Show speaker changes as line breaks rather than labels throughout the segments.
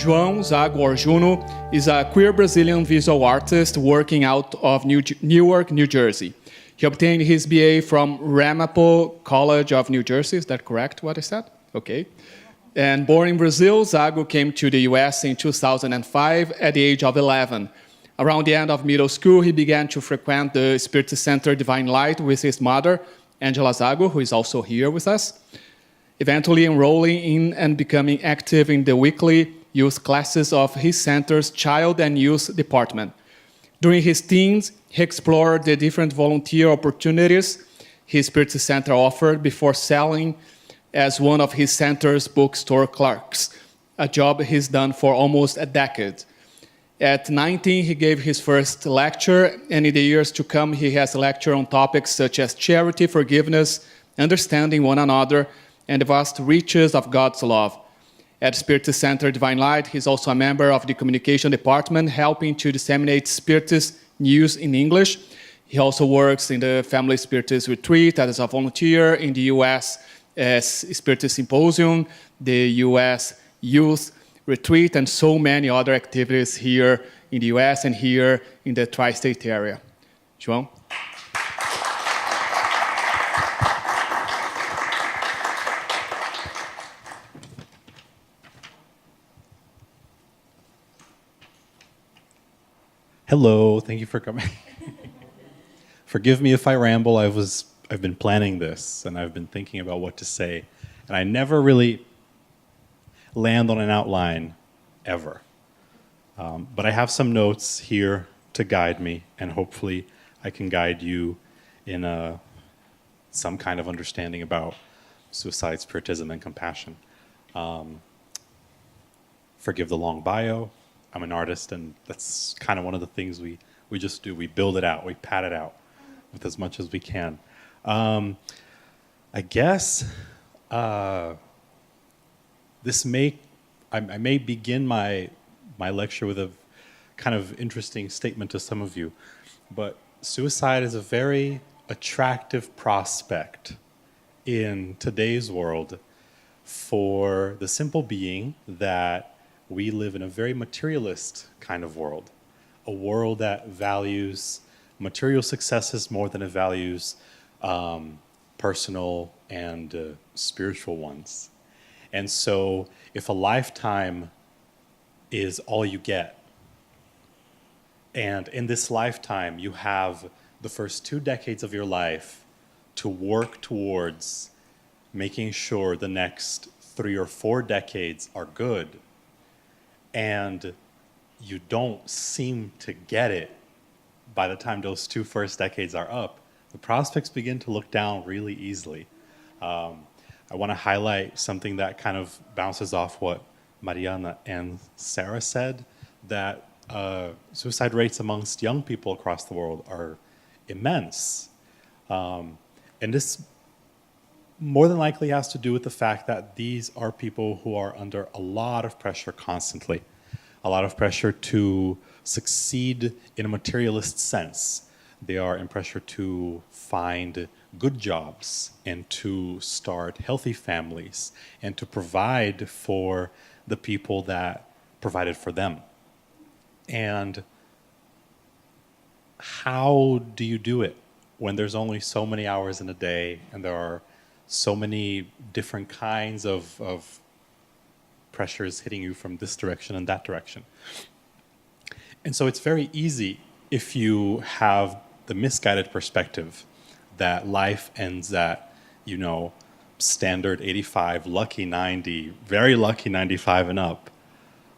Joao Zago, or Juno, is a queer Brazilian visual artist working out of Newark, New Jersey. He obtained his BA from Ramapo College of New Jersey. Is that correct, what I said? Okay. And born in Brazil, Zago came to the US in 2005 at the age of 11. Around the end of middle school, he began to frequent the Spiritism Center Divine Light with his mother, Angela Zago, who is also here with us, eventually enrolling in and becoming active in the weekly youth classes of his center's Child and Youth Department. During his teens, he explored the different volunteer opportunities his Spiritism Center offered before selling as one of his center's bookstore clerks, a job he's done for almost a decade. At 19, he gave his first lecture, and in the years to come, he has lectured on topics such as charity, forgiveness, understanding one another, and the vast reaches of God's love. At Spiritism Center Divine Light, he's also a member of the communication department, helping to disseminate Spiritist news in English. He also works in the Family Spiritist Retreat as a volunteer in the U.S. Spiritist Symposium, the U.S. Youth Retreat, and so many other activities here in the U.S. and here in the tri-state area. João?
Hello, thank you for coming. Forgive me if I ramble. I've been planning this, and I've been thinking about what to say, and I never really land on an outline, ever. But I have some notes here to guide me, and hopefully I can guide you in some kind of understanding about suicide, spiritism, and compassion. Forgive the long bio. I'm an artist, and that's kind of one of the things we just do. We build it out. We pad it out with as much as we can. I guess I may begin my lecture with a kind of interesting statement to some of you, but suicide is a very attractive prospect in today's world for the simple being that we live in a very materialist kind of world, a world that values material successes more than it values personal and spiritual ones. And so if a lifetime is all you get, and in this lifetime you have the first 2 decades of your life to work towards making sure the next 3 or 4 decades are good, and you don't seem to get it by the time those 2 first decades are up, the prospects begin to look down really easily. I want to highlight something that kind of bounces off what Mariana and Sarah said, that suicide rates amongst young people across the world are immense. And this more than likely has to do with the fact that these are people who are under a lot of pressure constantly, a lot of pressure to succeed in a materialist sense. They are in pressure to find good jobs and to start healthy families and to provide for the people that provided for them. And how do you do it when there's only so many hours in a day and there are so many different kinds of pressures hitting you from this direction and that direction? And so it's very easy if you have the misguided perspective that life ends at, standard 85, lucky 90, very lucky 95 and up.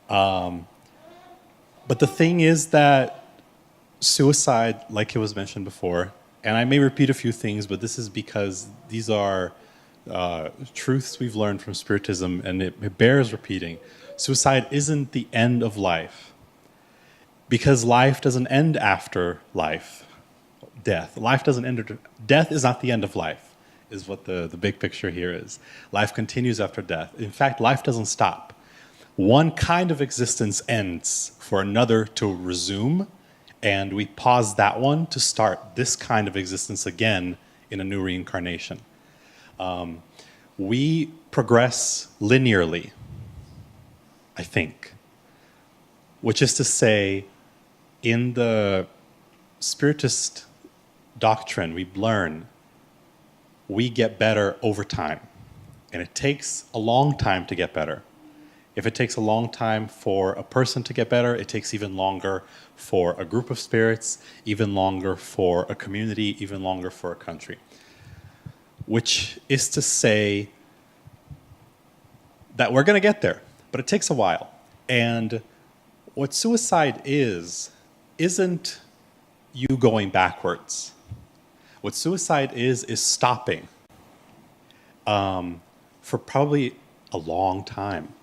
But the thing is that suicide, like it was mentioned before, and I may repeat a few things, but this is because these are truths we've learned from Spiritism, and it bears repeating. Suicide isn't the end of life, because life doesn't end after life, death. Life doesn't end. Death is not the end of life, is what the big picture here is. Life continues after death. In fact, life doesn't stop. One kind of existence ends for another to resume, and we pause that one to start this kind of existence again in a new reincarnation. We progress linearly, I think. which is to say, in the Spiritist doctrine, we learn we get better over time. And it takes a long time to get better. If it takes a long time for a person to get better, it takes even longer for a group of spirits, even longer for a community, even longer for a country. Which is to say that we're going to get there, but it takes a while. And what suicide isn't you going backwards. What suicide is stopping for probably a long time.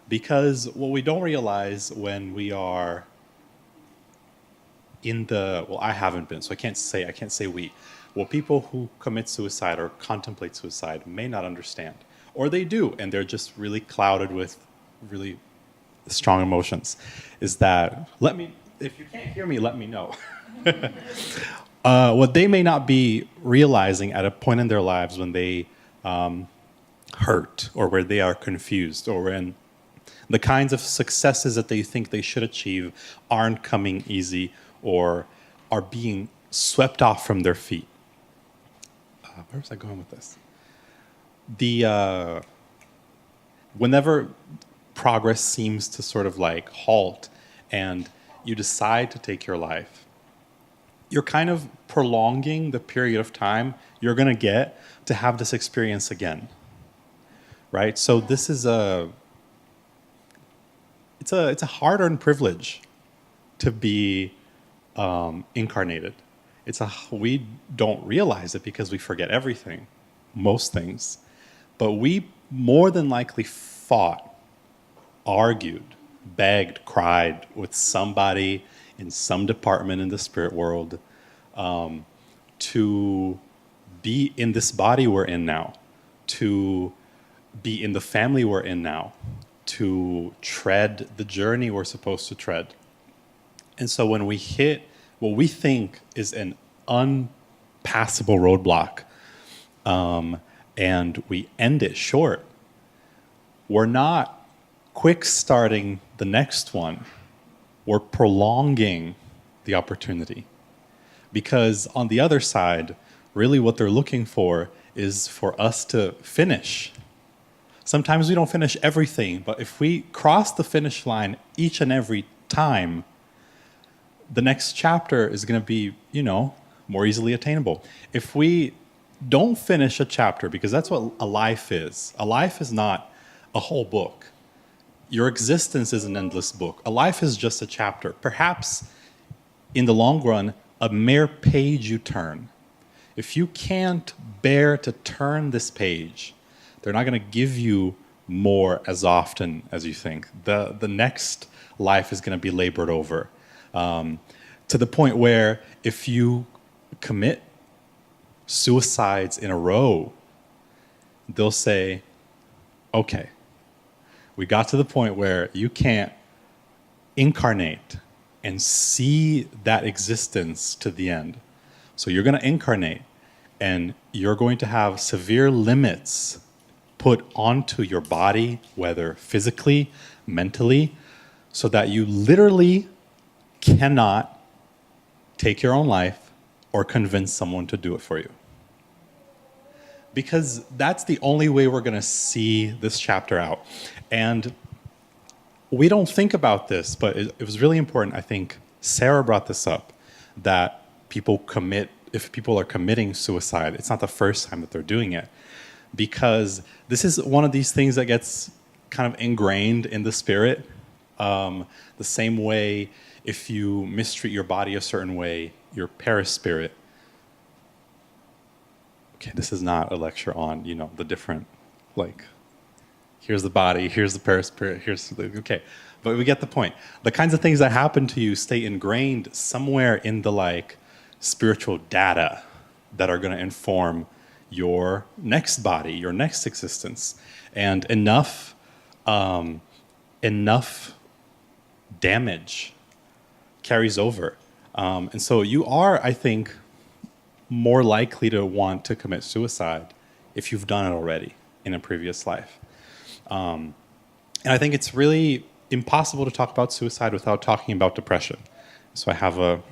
Because what we don't realize when we are in the, well, I haven't been, so I can't say we. What people who commit suicide or contemplate suicide may not understand. Or they do, and they're just really clouded with really strong emotions. Is that, if you can't hear me, let me know. What they may not be realizing at a point in their lives when they hurt, or where they are confused, or when the kinds of successes that they think they should achieve aren't coming easy or are being swept off from their feet. Where was I going with this? Whenever progress seems to sort of like halt and you decide to take your life, you're kind of prolonging the period of time you're going to get to have this experience again, right? So this is it's a hard-earned privilege to be incarnated. We don't realize it because we forget everything, most things, but we more than likely fought, argued, begged, cried with somebody in some department in the spirit world to be in this body we're in now, to be in the family we're in now, to tread the journey we're supposed to tread. And so when we hit what we think is an unpassable roadblock and we end it short, we're not quick starting the next one. We're prolonging the opportunity. Because on the other side, really what they're looking for is for us to finish. Sometimes we don't finish everything, but if we cross the finish line each and every time, the next chapter is going to be, more easily attainable. If we don't finish a chapter, because that's what a life is not a whole book. Your existence is an endless book. A life is just a chapter. Perhaps, in the long run, a mere page you turn. If you can't bear to turn this page, they're not going to give you more as often as you think. The next life is going to be labored over. To the point where if you commit suicides in a row, they'll say, okay, we got to the point where you can't incarnate and see that existence to the end. So you're going to incarnate, and you're going to have severe limits put onto your body, whether physically, mentally, so that you literally cannot take your own life or convince someone to do it for you. Because that's the only way we're going to see this chapter out. And we don't think about this, but it was really important. I think Sarah brought this up, that if people are committing suicide, it's not the first time that they're doing it. Because this is one of these things that gets kind of ingrained in the spirit. The same way if you mistreat your body a certain way, your perispirit. Okay, this is not a lecture on, the different, here's the body, here's the perispirit, okay. But we get the point. The kinds of things that happen to you stay ingrained somewhere in the, spiritual data that are going to inform your next body, your next existence. And enough damage carries over. And so you are, I think, more likely to want to commit suicide if you've done it already in a previous life. And I think it's really impossible to talk about suicide without talking about depression. So I have a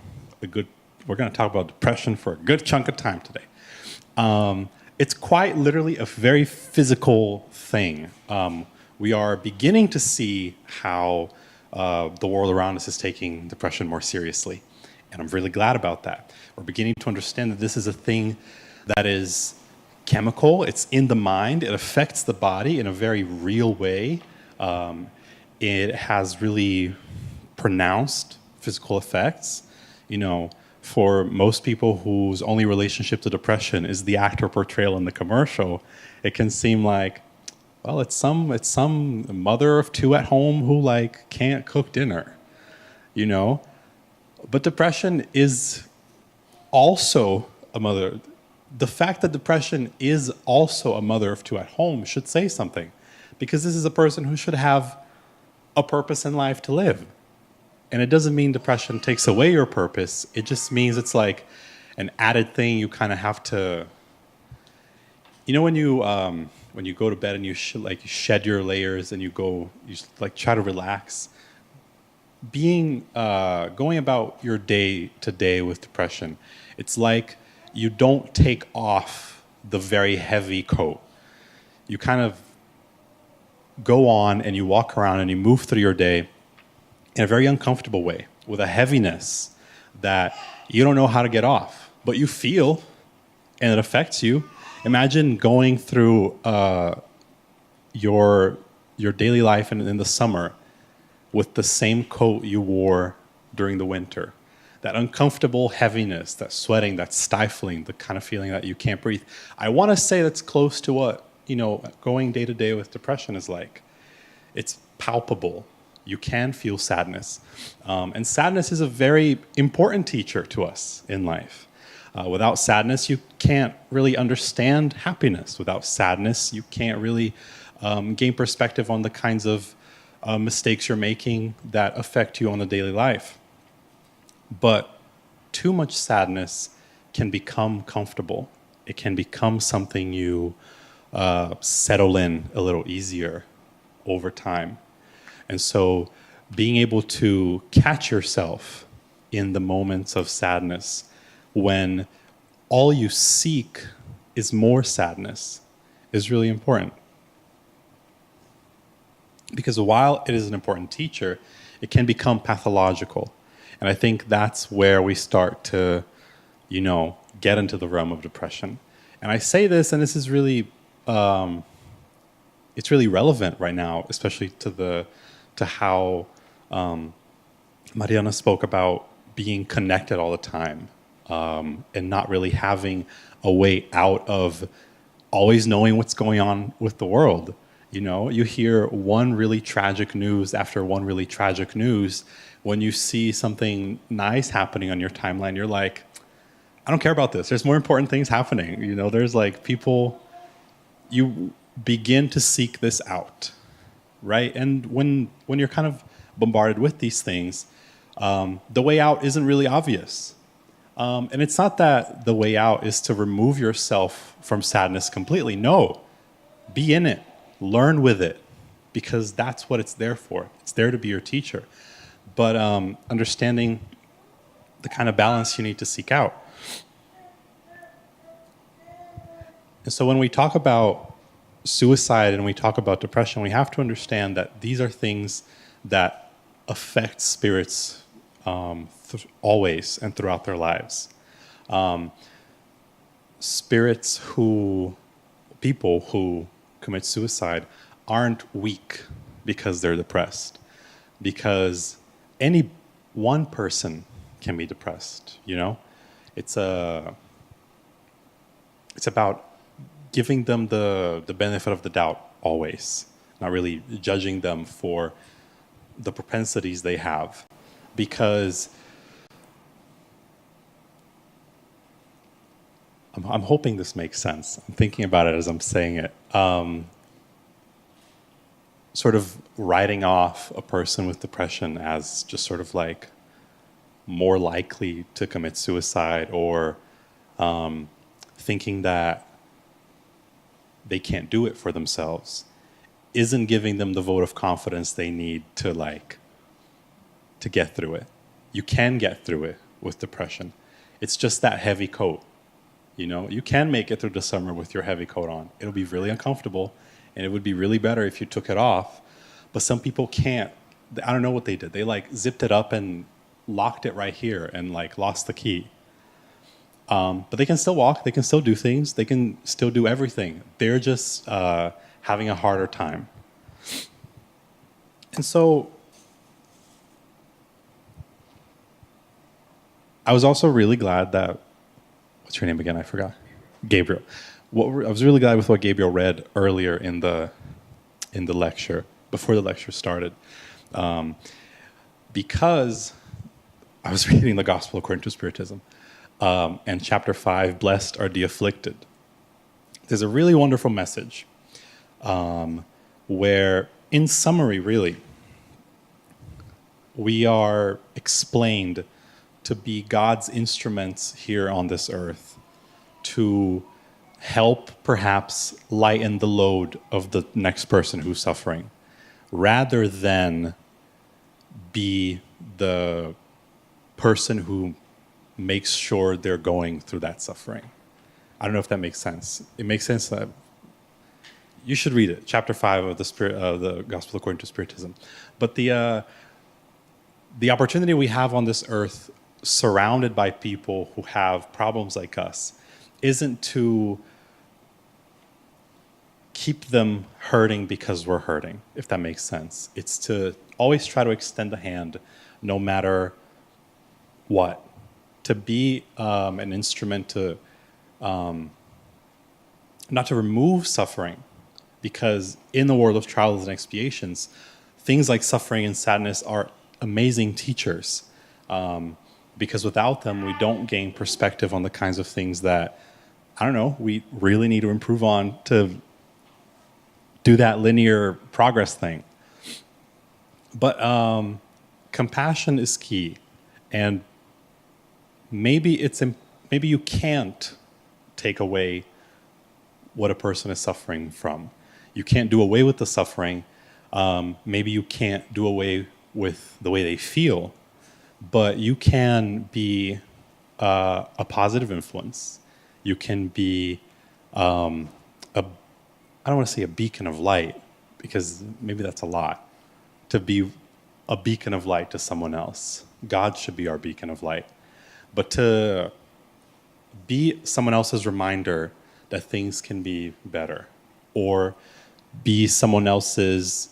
good, we're going to talk about depression for a good chunk of time today. It's quite literally a very physical thing. We are beginning to see how the world around us is taking depression more seriously. And I'm really glad about that. We're beginning to understand that this is a thing that is chemical, it's in the mind, it affects the body in a very real way. It has really pronounced physical effects. You know, for most people whose only relationship to depression is the actor portrayal in the commercial, it can seem like, well, it's some mother of two at home who like can't cook dinner, you know? But depression is also a mother. The fact that depression is also a mother of two at home should say something, because this is a person who should have a purpose in life to live. And it doesn't mean depression takes away your purpose. It just means it's like an added thing you kind of have to, you know, when you go to bed and you shed your layers and you like try to relax. Going about your day to day with depression, it's like you don't take off the very heavy coat. You kind of go on and you walk around and you move through your day in a very uncomfortable way with a heaviness that you don't know how to get off, but you feel and it affects you. Imagine going through your daily life in the summer with the same coat you wore during the winter. That uncomfortable heaviness, that sweating, that stifling, the kind of feeling that you can't breathe. I want to say that's close to what, you know, going day to day with depression is like. It's palpable. You can feel sadness. And sadness is a very important teacher to us in life. Without sadness, you can't really understand happiness. Without sadness, you can't really gain perspective on the kinds of mistakes you're making that affect you on a daily life. But too much sadness can become comfortable. It can become something you settle in a little easier over time. And so being able to catch yourself in the moments of sadness when all you seek is more sadness is really important. Because while it is an important teacher, it can become pathological. And I think that's where we start to, you know, get into the realm of depression. And I say this, and this is really, it's really relevant right now, especially to how Mariana spoke about being connected all the time and not really having a way out of always knowing what's going on with the world. You know, you hear one really tragic news after one really tragic news. When you see something nice happening on your timeline, you're like, I don't care about this. There's more important things happening. You know, there's like people, you begin to seek this out, right? And when you're kind of bombarded with these things, the way out isn't really obvious. And it's not that the way out is to remove yourself from sadness completely. No, be in it, learn with it, because that's what it's there for. It's there to be your teacher. But understanding the kind of balance you need to seek out. And so when we talk about suicide and we talk about depression, we have to understand that these are things that affect spirits always and throughout their lives. People who commit suicide aren't weak because they're depressed, because any one person can be depressed, you know? It's about giving them the benefit of the doubt always, not really judging them for the propensities they have. Because I'm hoping this makes sense. I'm thinking about it as I'm saying it. Sort of writing off a person with depression as just sort of like more likely to commit suicide, or thinking that they can't do it for themselves, isn't giving them the vote of confidence they need to get through it. You can get through it with depression. It's just that heavy coat. You can make it through the summer with your heavy coat on. It'll be really uncomfortable, and it would be really better if you took it off. But some people can't. I don't know what they did. They zipped it up and locked it right here and lost the key. But they can still walk. They can still do things. They can still do everything. They're just having a harder time. And so I was also really glad that, what's your name again? I forgot. Gabriel. I was really glad with what Gabriel read earlier in the lecture, before the lecture started, because I was reading the Gospel according to Spiritism, and chapter 5, Blessed are the Afflicted. There's a really wonderful message where, in summary, really, we are explained to be God's instruments here on this earth to help perhaps lighten the load of the next person who's suffering, rather than be the person who makes sure they're going through that suffering. I don't know if that makes sense. It makes sense that you should read it, chapter 5 of the Gospel according to Spiritism. But the opportunity we have on this earth, surrounded by people who have problems like us, isn't to keep them hurting because we're hurting, if that makes sense. It's to always try to extend a hand, no matter what. To be an instrument to, not to remove suffering, because in the world of trials and expiations, things like suffering and sadness are amazing teachers. Because without them, we don't gain perspective on the kinds of things that, we really need to improve on to do that linear progress thing. But compassion is key. And maybe you can't take away what a person is suffering from. You can't do away with the suffering. Maybe you can't do away with the way they feel. But you can be a positive influence. You can be I don't want to say a beacon of light, because maybe that's a lot. To be a beacon of light to someone else. God should be our beacon of light. But to be someone else's reminder that things can be better, or be someone else's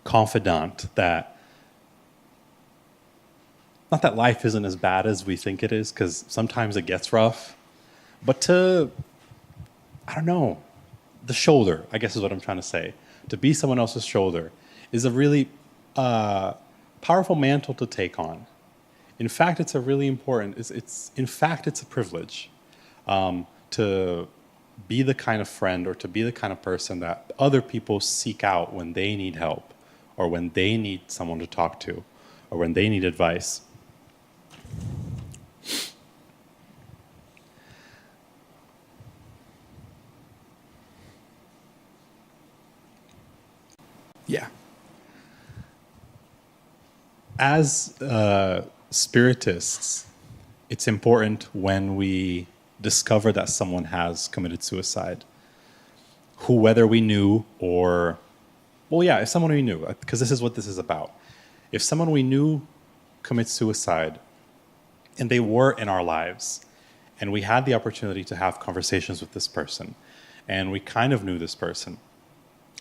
confidant that, not that life isn't as bad as we think it is, because sometimes it gets rough, but to, the shoulder, I guess is what I'm trying to say. To be someone else's shoulder is a really powerful mantle to take on. In fact, it's a really important, it's a privilege to be the kind of friend, or to be the kind of person that other people seek out when they need help, or when they need someone to talk to, or when they need advice. Yeah. As spiritists, it's important when we discover that someone has committed suicide, who, whether we knew or, if someone we knew, because this is what this is about. If someone we knew commits suicide, and they were in our lives, and we had the opportunity to have conversations with this person, and we kind of knew this person,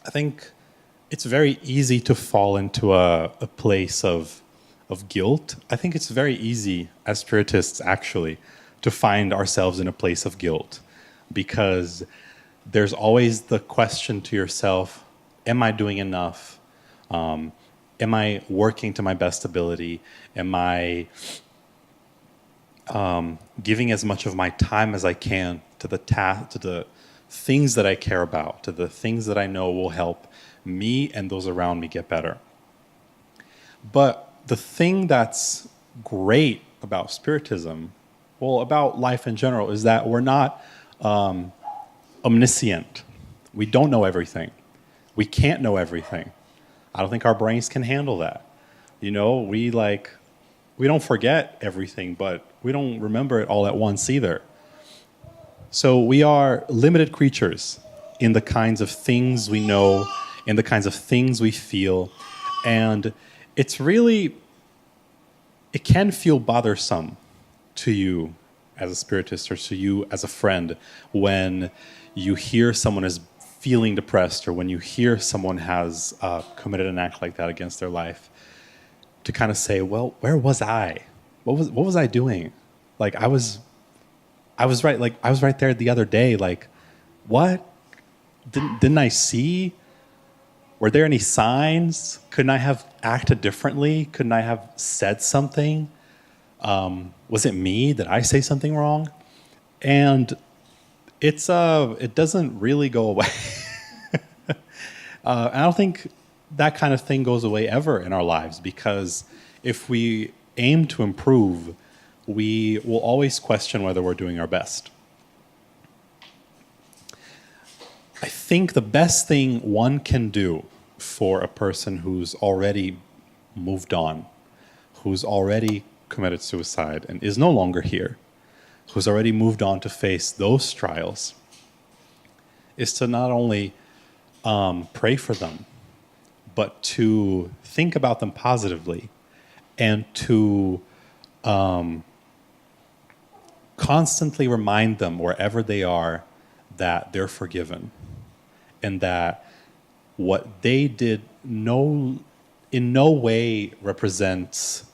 I think it's very easy to fall into a place of guilt. I think it's very easy as spiritists, actually, to find ourselves in a place of guilt, because there's always the question to yourself, am I doing enough? Am I working to my best ability? Am I giving as much of my time as I can to the things that I care about, to the things that I know will help me and those around me get better? But the thing that's great about Spiritism, about life in general, is that we're not omniscient. We don't know everything. We can't know everything. I don't think our brains can handle that. You know, we don't forget everything, but we don't remember it all at once either. So we are limited creatures in the kinds of things we know, in the kinds of things we feel. And it's really, it can feel bothersome to you as a spiritist or to you as a friend when you hear someone is feeling depressed or when you hear someone has committed an act like that against their life, to kind of say, well, where was I? What was I doing? Like I was right. Like I was right there the other day. Like, what? Didn't I see? Were there any signs? Couldn't I have acted differently? Couldn't I have said something? Was it me? Did I say something wrong? And it doesn't really go away. I don't think that kind of thing goes away ever in our lives, because if we aim to improve, we will always question whether we're doing our best. I think the best thing one can do for a person who's already moved on, who's already committed suicide and is no longer here, who's already moved on to face those trials, is to not only pray for them, but to think about them positively and to constantly remind them wherever they are that they're forgiven and that what they did in no way represents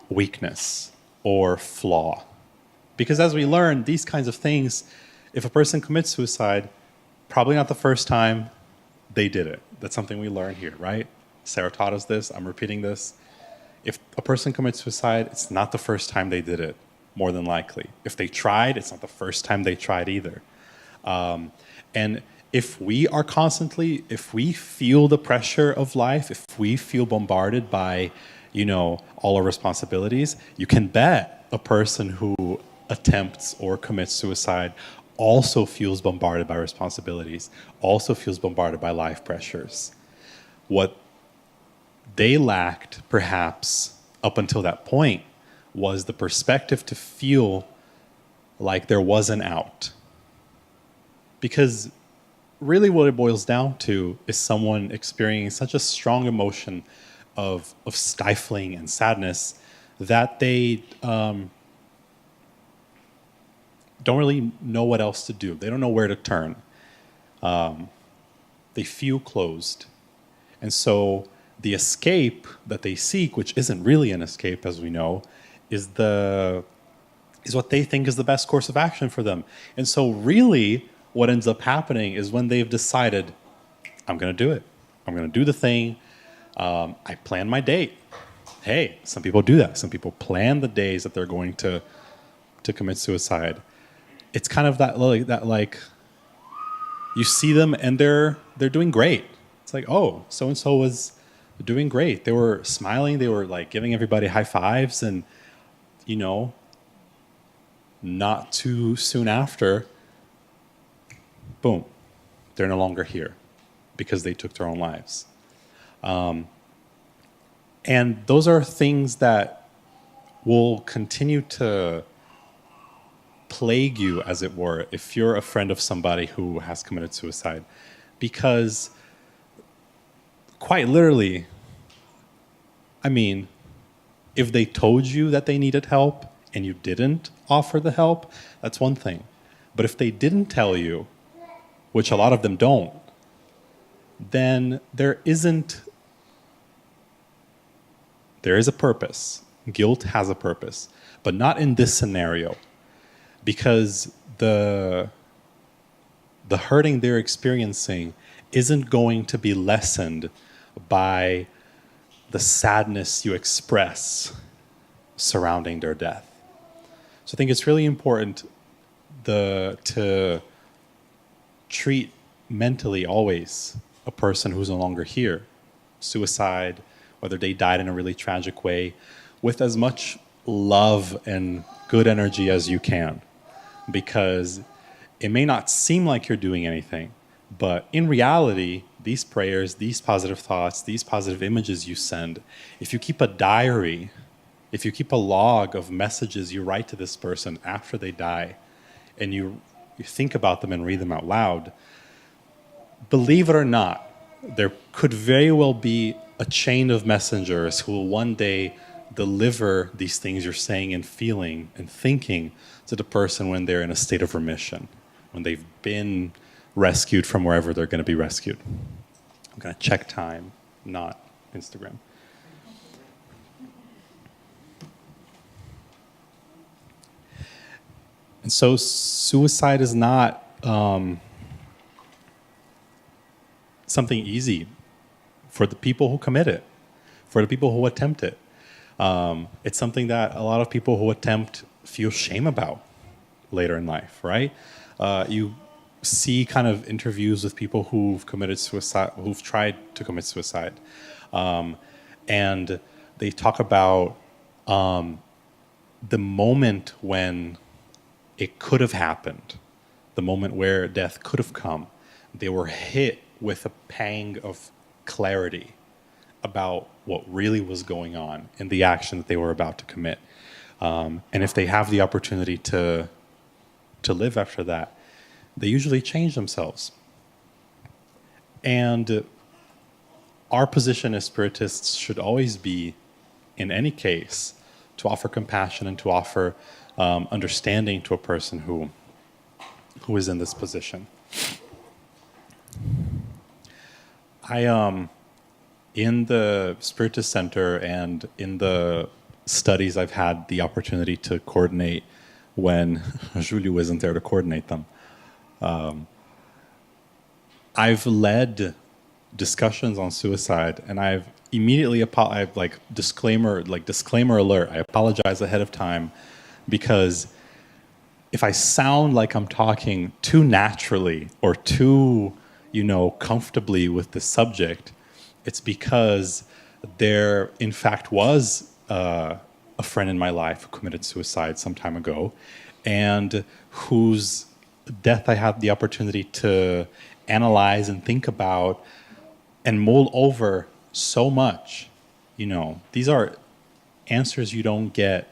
weakness or flaw. Because as we learn, these kinds of things, if a person commits suicide, probably not the first time they did it. That's something we learn here, right? Sarah taught us this. I'm repeating this. If a person commits suicide, it's not the first time they did it, more than likely. If they tried, it's not the first time they tried either. And if we feel the pressure of life, if we feel bombarded by, all our responsibilities, you can bet a person who attempts or commits suicide also feels bombarded by responsibilities, also feels bombarded by life pressures. What they lacked, perhaps, up until that point, was the perspective to feel like there was an out. Because really what it boils down to is someone experiencing such a strong emotion of stifling and sadness that they don't really know what else to do. They don't know where to turn. They feel closed. And so the escape that they seek, which isn't really an escape, as we know, is what they think is the best course of action for them. And so really what ends up happening is when they've decided, I'm going to do it. I'm going to do the thing. I plan my date. Hey, some people do that. Some people plan the days that they're going to commit suicide. It's kind of that you see them and they're doing great. It's like, oh, so-and-so was doing great. They were smiling. They were like giving everybody high fives, and not too soon after, boom, they're no longer here because they took their own lives. And those are things that will continue to plague you, as it were, if you're a friend of somebody who has committed suicide. Because quite literally, if they told you that they needed help and you didn't offer the help, that's one thing. But if they didn't tell you, which a lot of them don't, then there is a purpose. Guilt has a purpose, but not in this scenario, because the hurting they're experiencing isn't going to be lessened by the sadness you express surrounding their death. So I think it's really important to treat mentally always a person who's no longer here, suicide, whether they died in a really tragic way, with as much love and good energy as you can. Because it may not seem like you're doing anything, But in reality, these prayers, these positive thoughts, these positive images you send, if you keep a diary, if you keep a log of messages you write to this person after they die, and you think about them and read them out loud, believe it or not, there could very well be a chain of messengers who will one day deliver these things you're saying and feeling and thinking to the person when they're in a state of remission, when they've been rescued from wherever they're going to be rescued. I'm going to check time, not Instagram. And so suicide is not something easy for the people who commit it, for the people who attempt it. It's something that a lot of people who attempt feel shame about later in life, right? You see kind of interviews with people who've committed suicide, who've tried to commit suicide. And they talk about the moment when it could have happened, the moment where death could have come. They were hit with a pang of clarity about what really was going on in the action that they were about to commit. And if they have the opportunity to live after that, they usually change themselves. And our position as Spiritists should always be, in any case, to offer compassion and to offer understanding to a person who is in this position. In the Spiritist Center and in the studies I've had the opportunity to coordinate when Julio isn't there to coordinate them, I've led discussions on suicide, and I've immediately disclaimer alert. I apologize ahead of time, because if I sound like I'm talking too naturally or too, comfortably with the subject, it's because there, in fact, was a friend in my life who committed suicide some time ago, and whose death I had the opportunity to analyze and think about and mull over so much. These are answers you don't get.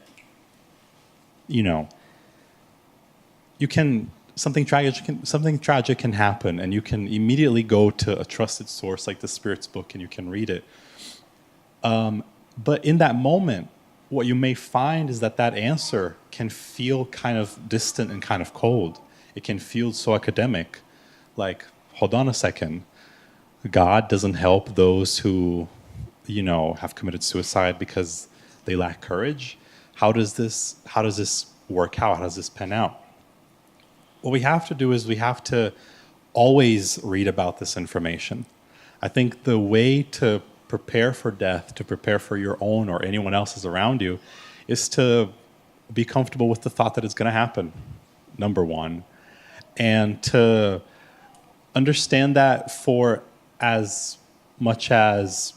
Something tragic can happen, and you can immediately go to a trusted source like the Spirit's book, and you can read it. But in that moment, what you may find is that answer can feel kind of distant and kind of cold. It can feel so academic, like, hold on a second, God doesn't help those who, have committed suicide because they lack courage. How does this work out? How does this pan out? What we have to do is we have to always read about this information. I think the way to prepare for death, to prepare for your own or anyone else's around you, is to be comfortable with the thought that it's going to happen, number one, and to understand that for as much as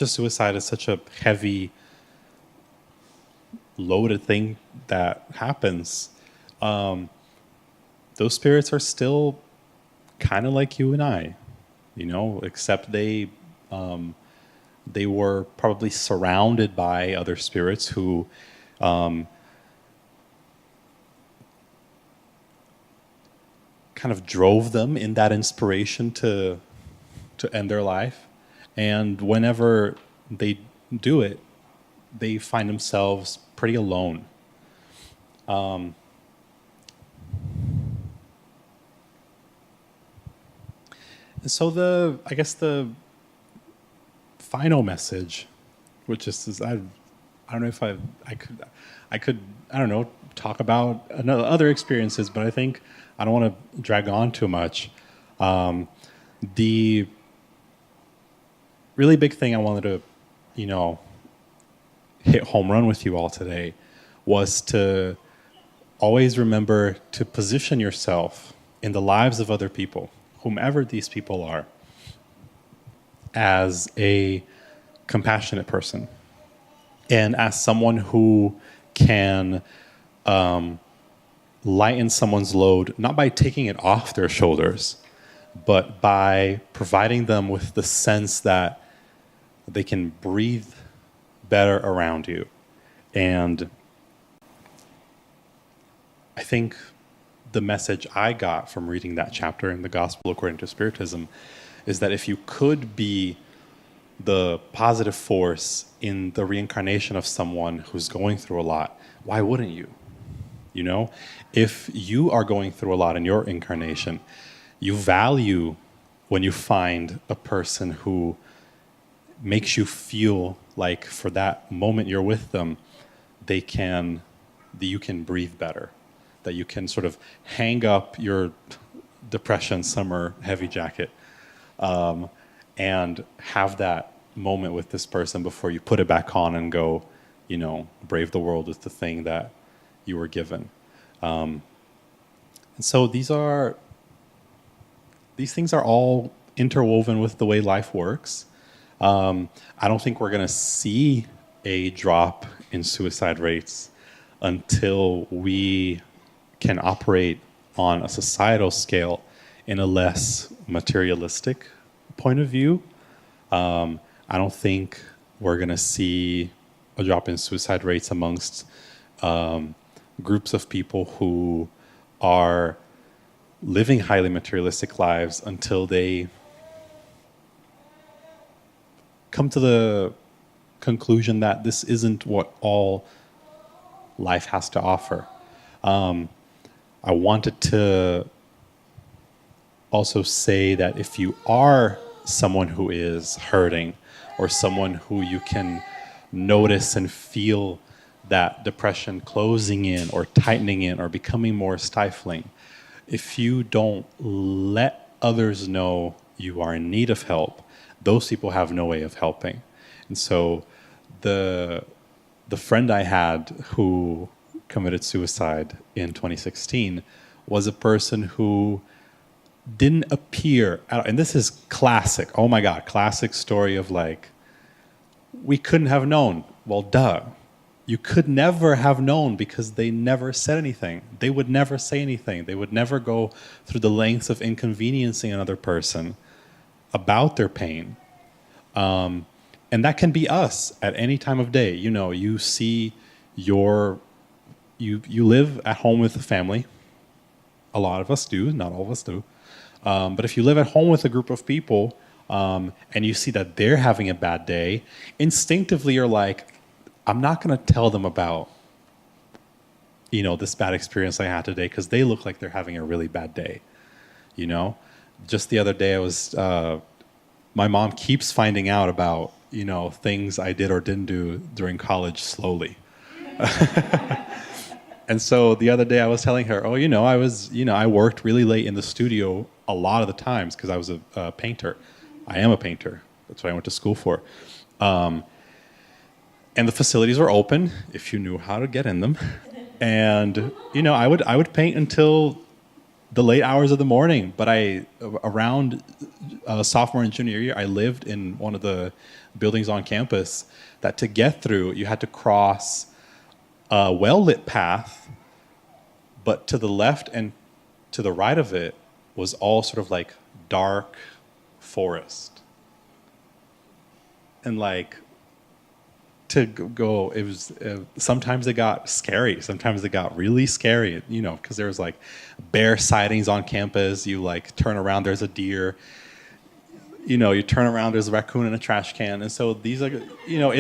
suicide is such a heavy, loaded thing that happens, those spirits are still kind of like you and I, except they were probably surrounded by other spirits who kind of drove them in that inspiration to end their life. And whenever they do it, they find themselves pretty alone. And so the final message, which is I don't know if I could talk about other experiences, but I think I don't want to drag on too much. The really big thing I wanted to, hit home run with you all today was to always remember to position yourself in the lives of other people, whomever these people are, as a compassionate person and as someone who can lighten someone's load, not by taking it off their shoulders, but by providing them with the sense that they can breathe better around you. And I think the message I got from reading that chapter in the Gospel according to Spiritism is that if you could be the positive force in the reincarnation of someone who's going through a lot, why wouldn't you? You know, if you are going through a lot in your incarnation, you value when you find a person who makes you feel like for that moment you're with them, that you can breathe better, that you can sort of hang up your depression summer heavy jacket and have that moment with this person before you put it back on and go, you know, brave the world with the thing that you were given. And so these things are all interwoven with the way life works. I don't think we're going to see a drop in suicide rates until we can operate on a societal scale in a less materialistic point of view. I don't think we're going to see a drop in suicide rates amongst groups of people who are living highly materialistic lives until they come to the conclusion that this isn't what all life has to offer. I wanted to also say that if you are someone who is hurting or someone who you can notice and feel that depression closing in or tightening in or becoming more stifling, if you don't let others know you are in need of help, those people have no way of helping. And so the friend I had who committed suicide in 2016 was a person who didn't appear, and this is classic, oh my God, classic story of like, we couldn't have known. Well, duh. You could never have known because they never said anything. They would never say anything. They would never go through the lengths of inconveniencing another person about their pain. And that can be us at any time of day. You know, you see you live at home with a family. A lot of us do, not all of us do. But if you live at home with a group of people and you see that they're having a bad day, instinctively you're like, I'm not going to tell them about, you know, this bad experience I had today because they look like they're having a really bad day. You know, just the other day my mom keeps finding out about, you know, things I did or didn't do during college slowly. And so the other day I was telling her, oh, I worked really late in the studio a lot of the times because I was a painter. I am a painter. That's what I went to school for. And the facilities were open if you knew how to get in them. And, you know, I would paint until the late hours of the morning. But around sophomore and junior year, I lived in one of the buildings on campus that to get through, you had to cross a well-lit path, but to the left and to the right of it was all sort of like dark forest. And like, to go, it was sometimes it got scary. Sometimes it got really scary, you know, because there was like bear sightings on campus. You like turn around, there's a deer. You know, you turn around, there's a raccoon in a trash can. And so these are, you know,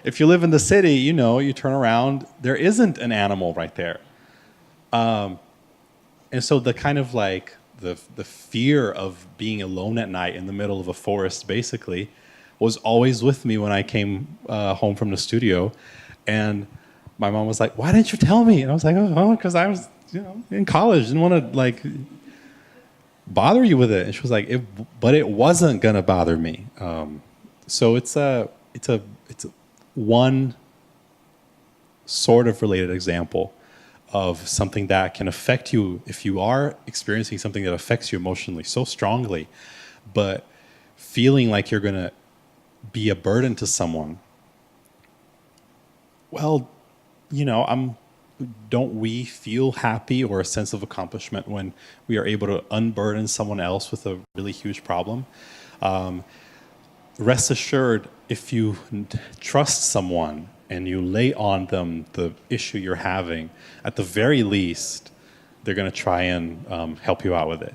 if you live in the city, you know, you turn around, there isn't an animal right there. And so the kind of like the fear of being alone at night in the middle of a forest, basically, was always with me when I came home from the studio. And my mom was like, why didn't you tell me? And I was like, oh, because I was, you know, in college, didn't want to like bother you with it. And she was like, but it wasn't gonna bother me. So it's one sort of related example of something that can affect you if you are experiencing something that affects you emotionally so strongly, but feeling like you're gonna be a burden to someone. Well, you know, don't we feel happy or a sense of accomplishment when we are able to unburden someone else with a really huge problem? Rest assured, if you trust someone and you lay on them the issue you're having, at the very least, they're going to try and help you out with it.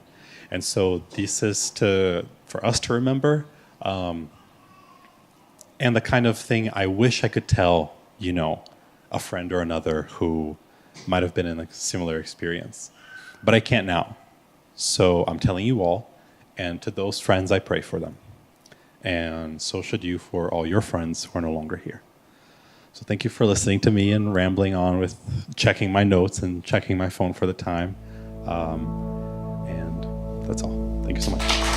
And so this is for us to remember, and the kind of thing I wish I could tell, a friend or another who might have been in a similar experience. But I can't now. So I'm telling you all, and to those friends, I pray for them. And so should you for all your friends who are no longer here. So thank you for listening to me and rambling on with checking my notes and checking my phone for the time. And that's all. Thank you so much.